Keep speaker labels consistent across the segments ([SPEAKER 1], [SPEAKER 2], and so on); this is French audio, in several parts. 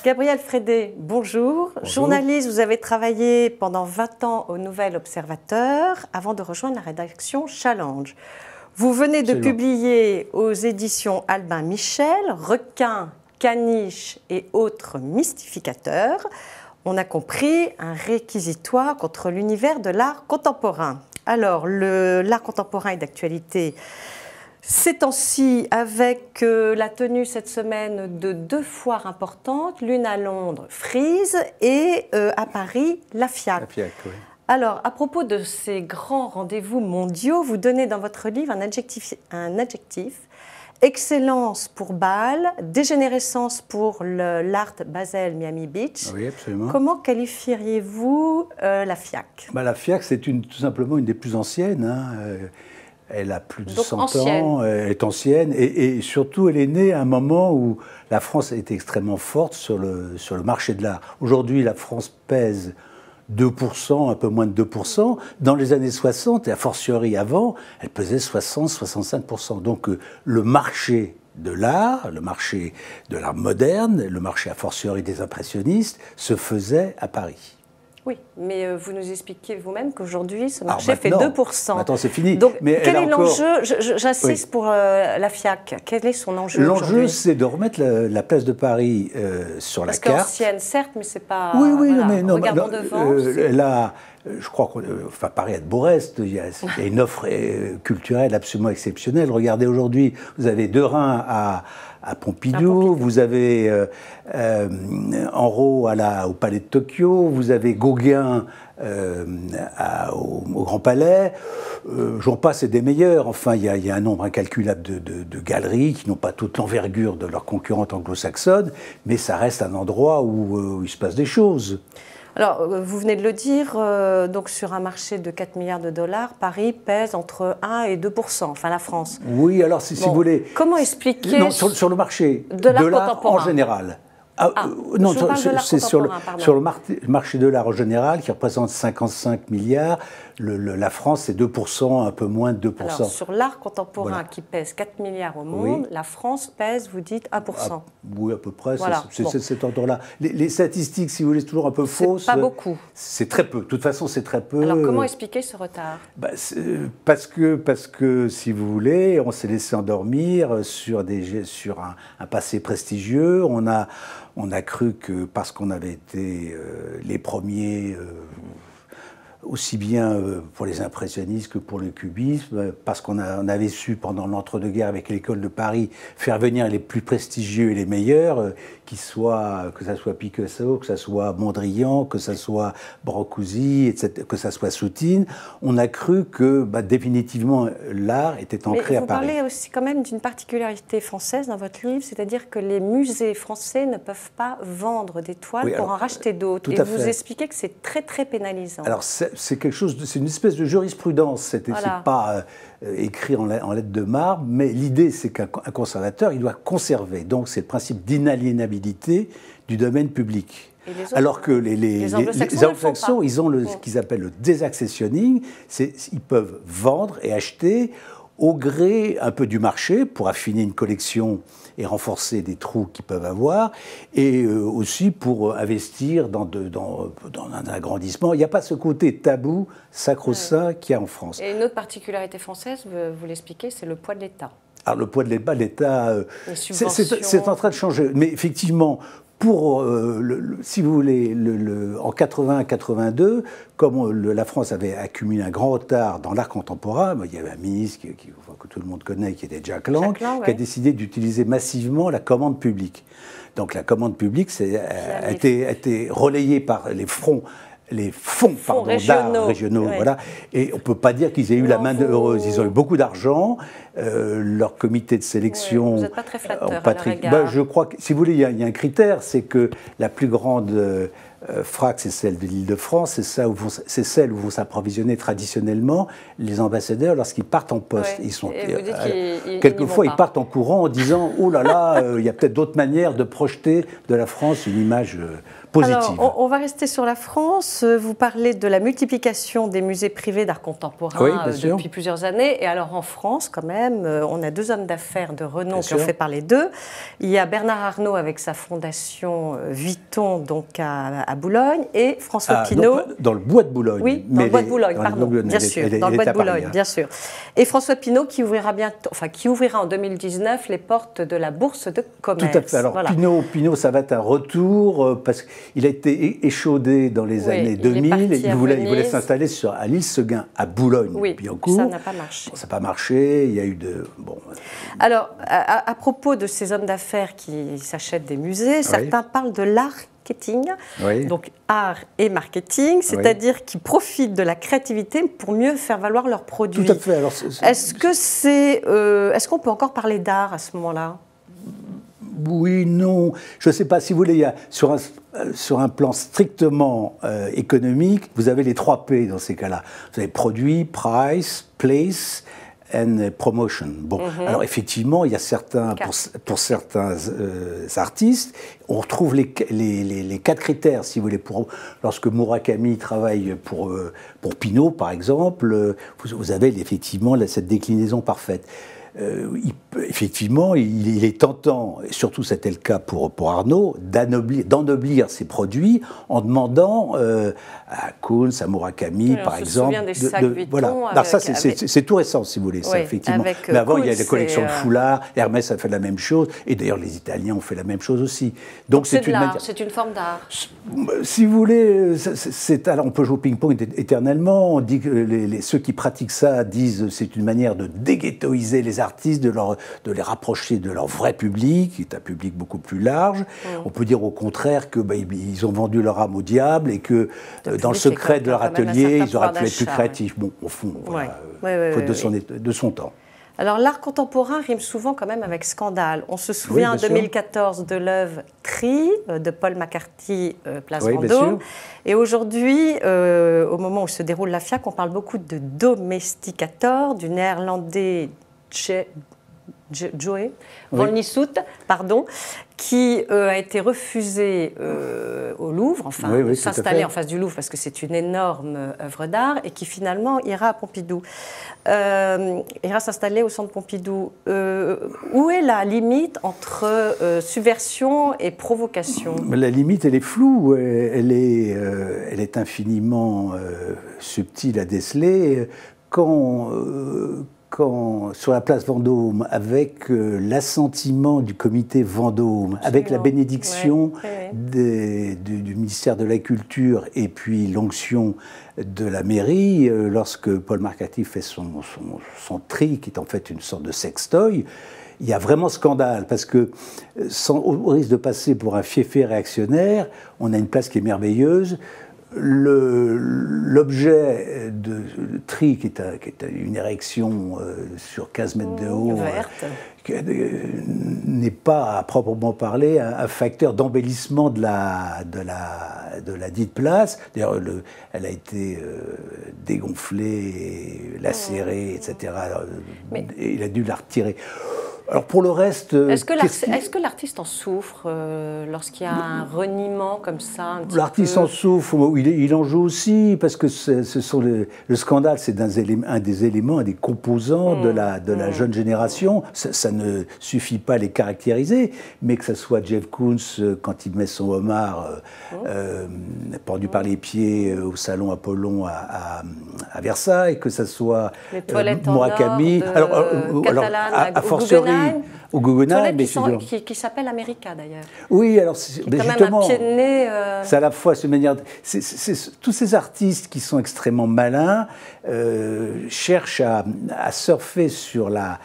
[SPEAKER 1] Gabrielle Frédé, bonjour.
[SPEAKER 2] Bonjour.
[SPEAKER 1] Journaliste, vous avez travaillé pendant 20 ans au Nouvel Observateur avant de rejoindre la rédaction Challenge. Vous venez de publier aux éditions Albin Michel, Requins, caniches et autres mystificateurs. On a compris un réquisitoire contre l'univers de l'art contemporain. Alors, l'art contemporain est d'actualité ces temps-ci avec la tenue cette semaine de 2 foires importantes, l'une à Londres, Frieze, et à Paris, la FIAC.
[SPEAKER 2] La FIAC, oui.
[SPEAKER 1] Alors, à propos de ces grands rendez-vous mondiaux, vous donnez dans votre livre un adjectif, excellence pour Bâle, dégénérescence pour l'Art Basel Miami Beach.
[SPEAKER 2] Oui, absolument.
[SPEAKER 1] Comment qualifieriez-vous la FIAC?
[SPEAKER 2] La FIAC, c'est tout simplement une des plus anciennes. Elle a plus de 100 ans, elle est ancienne, et surtout elle est née à un moment où la France était extrêmement forte sur le marché de l'art. Aujourd'hui, la France pèse 2%, un peu moins de 2%. Dans les années 60, et a fortiori avant, elle pesait 60-65%. Donc le marché de l'art, le marché de l'art moderne, le marché a fortiori des impressionnistes, se faisait à Paris.
[SPEAKER 1] Oui, mais vous nous expliquez vous-même qu'aujourd'hui, ce marché fait 2%.
[SPEAKER 2] Maintenant, c'est fini.
[SPEAKER 1] Donc,
[SPEAKER 2] mais
[SPEAKER 1] quel est l'enjeu? J'insiste pour la FIAC. Quel est son enjeu?
[SPEAKER 2] L'enjeu, c'est de remettre la place de Paris sur la carte.
[SPEAKER 1] Ancienne, certes, mais c'est pas...
[SPEAKER 2] Oui,
[SPEAKER 1] voilà,
[SPEAKER 2] mais non.
[SPEAKER 1] Regardons devant.
[SPEAKER 2] Là, je crois que Paris a de beaux restes. Il y a une offre culturelle absolument exceptionnelle. Regardez, aujourd'hui, vous avez Derain à Pompidou, vous avez Enro au Palais de Tokyo, vous avez Gauguin au Grand Palais, j'en passe et des meilleurs. Enfin, il y a un nombre incalculable de galeries qui n'ont pas toute l'envergure de leurs concurrentes anglo-saxonnes, mais ça reste un endroit où il se passe des choses.
[SPEAKER 1] Alors, vous venez de le dire, donc sur un marché de 4 milliards de dollars, Paris pèse entre 1 et 2%, enfin la France.
[SPEAKER 2] Oui, alors si vous voulez...
[SPEAKER 1] Comment expliquer...
[SPEAKER 2] Non, sur le marché
[SPEAKER 1] de l'art
[SPEAKER 2] en général. Non, c'est sur le marché de l'art en général, qui représente 55 milliards. La France, c'est 2%, un peu moins de 2%.
[SPEAKER 1] Alors, sur l'art contemporain qui pèse 4 milliards au monde, la France pèse, vous dites, 1%.
[SPEAKER 2] Oui, à peu près,
[SPEAKER 1] voilà.
[SPEAKER 2] c'est cet ordre-là. Les statistiques, si vous voulez, c'est toujours un peu fausses.
[SPEAKER 1] Pas beaucoup.
[SPEAKER 2] C'est très peu. De toute façon, c'est très peu.
[SPEAKER 1] Alors, comment expliquer ce retard?
[SPEAKER 2] Parce que, si vous voulez, on s'est laissé endormir sur un passé prestigieux. On a cru que parce qu'on avait été les premiers, aussi bien pour les impressionnistes que pour le cubisme, parce qu'on avait su pendant l'entre-deux-guerres avec l'école de Paris faire venir les plus prestigieux et les meilleurs, que ça soit Picasso, que ça soit Mondrian, que ça soit Brancusi, etc., que ça soit Soutine, on a cru que définitivement l'art était ancré à Paris.
[SPEAKER 1] Vous parlez aussi quand même d'une particularité française dans votre livre, c'est-à-dire que les musées français ne peuvent pas vendre des toiles pour en racheter d'autres. Et vous expliquez que c'est très très pénalisant.
[SPEAKER 2] Alors c'est quelque chose, c'est une espèce de jurisprudence. C'est pas écrit en lettres de marbre, mais l'idée c'est qu'un conservateur il doit conserver. Donc c'est le principe d'inaliénabilité du domaine public. Alors que les anglo-saxons, ils ont ce qu'ils appellent le désaccessionning, ils peuvent vendre et acheter au gré un peu du marché pour affiner une collection et renforcer des trous qu'ils peuvent avoir, et aussi pour investir dans un agrandissement. Il n'y a pas ce côté tabou, sacro-saint qu'il y a en France.
[SPEAKER 1] Et une autre particularité française, vous l'expliquez, c'est le poids de l'État.
[SPEAKER 2] Alors le poids de l'État, c'est en train de changer. Mais effectivement, si vous voulez, en 80-82, comme la France avait accumulé un grand retard dans l'art contemporain, il y avait un ministre que tout le monde connaît, qui était Jack Lang, qui a décidé d'utiliser massivement la commande publique. Donc la commande publique a été relayée par les fonds d'art régionaux, voilà. Et on ne peut pas dire qu'ils aient eu la main heureuse. Ils ont eu beaucoup d'argent. Leur comité de sélection...
[SPEAKER 1] vous n'êtes pas très flatteur à leur égard.
[SPEAKER 2] Je crois que, si vous voulez, il y a un critère, c'est que la plus grande frac, c'est celle de l'Île-de-France, c'est celle où vont s'approvisionner traditionnellement les ambassadeurs lorsqu'ils partent en poste. Quelquefois, ils partent en courant en disant « Oh là là, il y a peut-être d'autres manières de projeter de la France une image positive.
[SPEAKER 1] Alors, on va rester sur la France. Vous parlez de la multiplication des musées privés d'art contemporain depuis plusieurs années. Et alors en France, quand même, on a 2 hommes d'affaires de renom qui ont fait parler d'eux. Il y a Bernard Arnault avec sa fondation Vuitton, donc à Boulogne, et François Pinault.
[SPEAKER 2] Dans le bois de Boulogne.
[SPEAKER 1] Oui, dans le bois de Boulogne, pardon, bien sûr, dans le bois de Boulogne, bien sûr. Et François Pinault qui ouvrira en 2019 les portes de la Bourse de commerce.
[SPEAKER 2] Tout à fait. Alors voilà. Pinault, ça va être un retour parce qu'il a été échaudé dans les années 2000. Il voulait s'installer à l'île Seguin, à Boulogne-Billancourt.
[SPEAKER 1] Ça n'a pas marché.
[SPEAKER 2] Ça n'a pas marché. Il y a eu de... Bon.
[SPEAKER 1] Alors, à propos de ces hommes d'affaires qui s'achètent des musées, certains parlent de marketing, donc art et marketing, c'est-à-dire qui profitent de la créativité pour mieux faire valoir leurs produits.
[SPEAKER 2] Tout à fait. Alors,
[SPEAKER 1] est-ce qu'on peut encore parler d'art à ce moment-là ?
[SPEAKER 2] Oui, non. Je ne sais pas, si vous voulez, il y a, sur un plan strictement économique, vous avez les 3 P dans ces cas-là. Vous avez produit, price, place and promotion. Bon, alors effectivement, il y a certains, pour certains artistes, on retrouve les 4 critères, si vous voulez. Lorsque Murakami travaille pour Pinault, par exemple, vous avez effectivement cette déclinaison parfaite. Effectivement, il est tentant, et surtout c'était le cas pour Arnault, d'ennoblir ses produits en demandant à Kunz, à Murakami, par exemple.
[SPEAKER 1] Des sacs Vuitton.
[SPEAKER 2] Voilà. Alors ça, c'est tout récent, si vous voulez, ça, effectivement. Mais avant, il y a les collections de foulards, Hermès a fait la même chose, et d'ailleurs les Italiens ont fait la même chose aussi. Donc
[SPEAKER 1] c'est une forme d'art.
[SPEAKER 2] Si vous voulez, alors on peut jouer au ping-pong éternellement. On dit que ceux qui pratiquent ça disent c'est une manière de déghettoiser les artistes, de les rapprocher de leur vrai public, qui est un public beaucoup plus large. On peut dire au contraire que ils ont vendu leur âme au diable et que dans le secret de leur atelier, ils auraient pu être plus créatifs. Bon, au fond, faute de son temps.
[SPEAKER 1] Alors l'art contemporain rime souvent quand même avec scandale. On se souvient en 2014 de l'œuvre Tri de Paul McCarthy, Place Vendôme. Et aujourd'hui, au moment où se déroule la FIAC, on parle beaucoup de Domesticator, du néerlandais Joe Van Lieshout, qui a été refusé au Louvre, s'installer en face du Louvre parce que c'est une énorme œuvre d'art et qui finalement ira à Pompidou. Ira s'installer au centre Pompidou. Où est la limite entre subversion et provocation ?
[SPEAKER 2] La limite, elle est floue, elle est infiniment subtile à déceler. Quand, sur la place Vendôme, avec l'assentiment du comité Vendôme, avec la bénédiction du ministère de la Culture et puis l'onction de la mairie, lorsque Paul McCarthy fait son tri, qui est en fait une sorte de sextoy, il y a vraiment scandale, parce que, au risque de passer pour un fiefé réactionnaire, on a une place qui est merveilleuse. L'objet de tri, qui est une érection sur 15 mètres de haut, n'est pas, à proprement parler, un facteur d'embellissement de la dite place. D'ailleurs, elle a été dégonflée, lacérée, etc. Et il a dû la retirer. Alors pour le reste...
[SPEAKER 1] Est-ce que l'artiste en souffre lorsqu'il y a un reniement comme ça?
[SPEAKER 2] L'artiste en souffre, il en joue aussi, parce que le scandale, c'est un des éléments, un des composants de la jeune génération. Ça ne suffit pas à les caractériser, mais que ce soit Jeff Koons quand il met son homard pendu par les pieds au salon Apollon à Versailles, que ce soit
[SPEAKER 1] Murakami,
[SPEAKER 2] a fortiori au Guggenheim,
[SPEAKER 1] qui s'appelle America d'ailleurs.
[SPEAKER 2] Oui, alors
[SPEAKER 1] justement, un pied de nez.
[SPEAKER 2] C'est à la fois cette manière. Tous ces artistes qui sont extrêmement malins cherchent à surfer sur la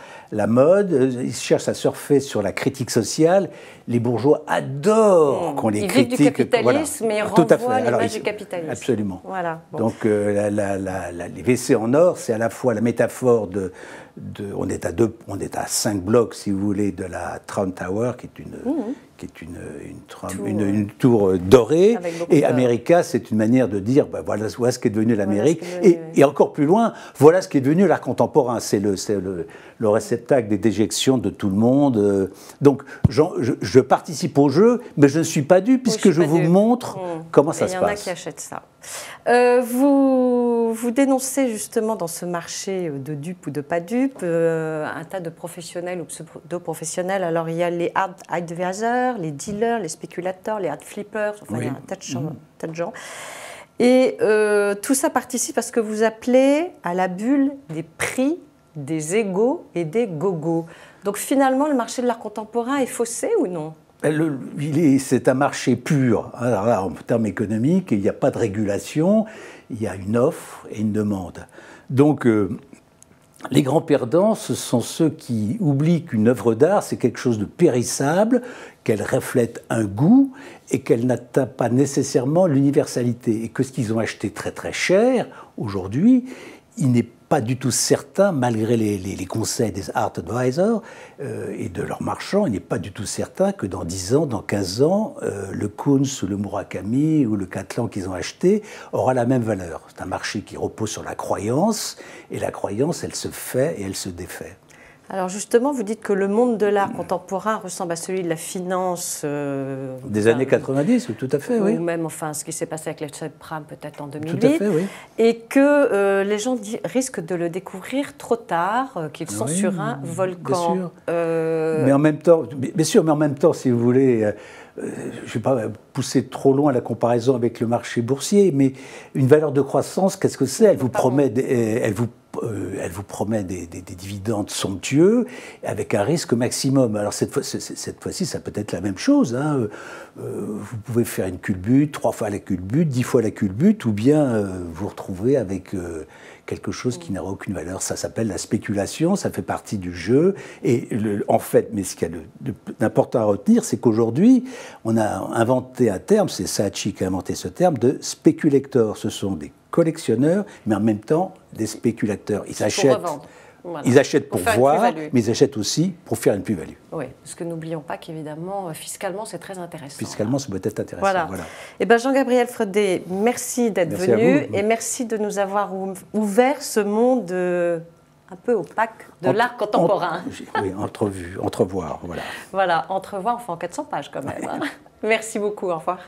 [SPEAKER 2] mode, ils cherchent à surfer sur la critique sociale. Les bourgeois adorent qu'on les critique.
[SPEAKER 1] Ils vivent du capitalisme, mais ils renvoient l'image du capitalisme.
[SPEAKER 2] Absolument.
[SPEAKER 1] Voilà. Bon.
[SPEAKER 2] Donc les WC en or, c'est à la fois la métaphore on est à 5 blocs, si vous voulez, de la Trump Tower, qui qui est une tour dorée, et
[SPEAKER 1] d'or.
[SPEAKER 2] America, c'est une manière de dire, ben voilà ce qu'est devenu l'Amérique, et encore plus loin, voilà ce qui est devenu l'art contemporain, c'est le réceptacle des déjections de tout le monde. Donc je participe au jeu, mais je ne suis pas dupe, puisque je vous montre comment ça se passe.
[SPEAKER 1] Il y en a qui achètent ça. Vous dénoncez justement dans ce marché de dupes ou de pas dupes un tas de professionnels ou pseudo-professionnels. Alors il y a les hard advisors, les dealers, les spéculateurs, les hard flippers, enfin il y a un tas de gens. Et tout ça participe à ce que vous appelez à la bulle des prix, des égos et des gogos. Donc finalement, le marché de l'art contemporain est faussé ou non ?
[SPEAKER 2] C'est un marché pur. Alors là, en termes économiques, il n'y a pas de régulation, il y a une offre et une demande. Donc, les grands perdants, ce sont ceux qui oublient qu'une œuvre d'art, c'est quelque chose de périssable, qu'elle reflète un goût et qu'elle n'atteint pas nécessairement l'universalité. Et que ce qu'ils ont acheté très très cher, aujourd'hui, il n'est pas du tout certain, malgré les conseils des art advisors et de leurs marchands, il n'est pas du tout certain que dans 10 ans, dans 15 ans, le Kunz ou le Murakami ou le Catlan qu'ils ont acheté aura la même valeur. C'est un marché qui repose sur la croyance, et la croyance, elle se fait et elle se défait.
[SPEAKER 1] Alors justement, vous dites que le monde de l'art contemporain ressemble à celui de la finance...
[SPEAKER 2] des années 90, tout à fait, oui.
[SPEAKER 1] Ou même, enfin, ce qui s'est passé avec les subprimes peut-être en 2008.
[SPEAKER 2] Tout à fait, oui.
[SPEAKER 1] Et que les gens risquent de le découvrir trop tard, qu'ils sont sur un volcan.
[SPEAKER 2] Bien sûr. Mais en même temps, bien sûr, mais en même temps, si vous voulez... je ne vais pas pousser trop loin la comparaison avec le marché boursier, mais une valeur de croissance, qu'est-ce que c'est ? Elle vous promet des dividendes somptueux avec un risque maximum. Alors cette fois-ci, ça peut être la même chose. Hein. Vous pouvez faire une culbute, 3 fois la culbute, 10 fois la culbute, ou bien vous retrouver avec quelque chose qui n'aura aucune valeur. Ça s'appelle la spéculation, ça fait partie du jeu. Et en fait, mais ce qu'il y a d'important à retenir, c'est qu'aujourd'hui, on a inventé un terme, c'est Saatchi qui a inventé ce terme, de spéculateurs. Ce sont des collectionneurs, mais en même temps des spéculateurs. Ils achètent, voilà. Ils achètent pour voir, mais ils achètent aussi pour faire une plus-value.
[SPEAKER 1] Oui, parce que n'oublions pas qu'évidemment, fiscalement, c'est très intéressant.
[SPEAKER 2] Fiscalement, ça peut être intéressant.
[SPEAKER 1] Voilà. Eh bien, Jean-Gabriel Freudet, merci d'être venu et merci de nous avoir ouvert ce monde un peu opaque de l'art contemporain.
[SPEAKER 2] Oui, entrevoir, voilà.
[SPEAKER 1] Voilà, entrevoir, enfin en 400 pages quand même. Hein. Merci beaucoup, au revoir.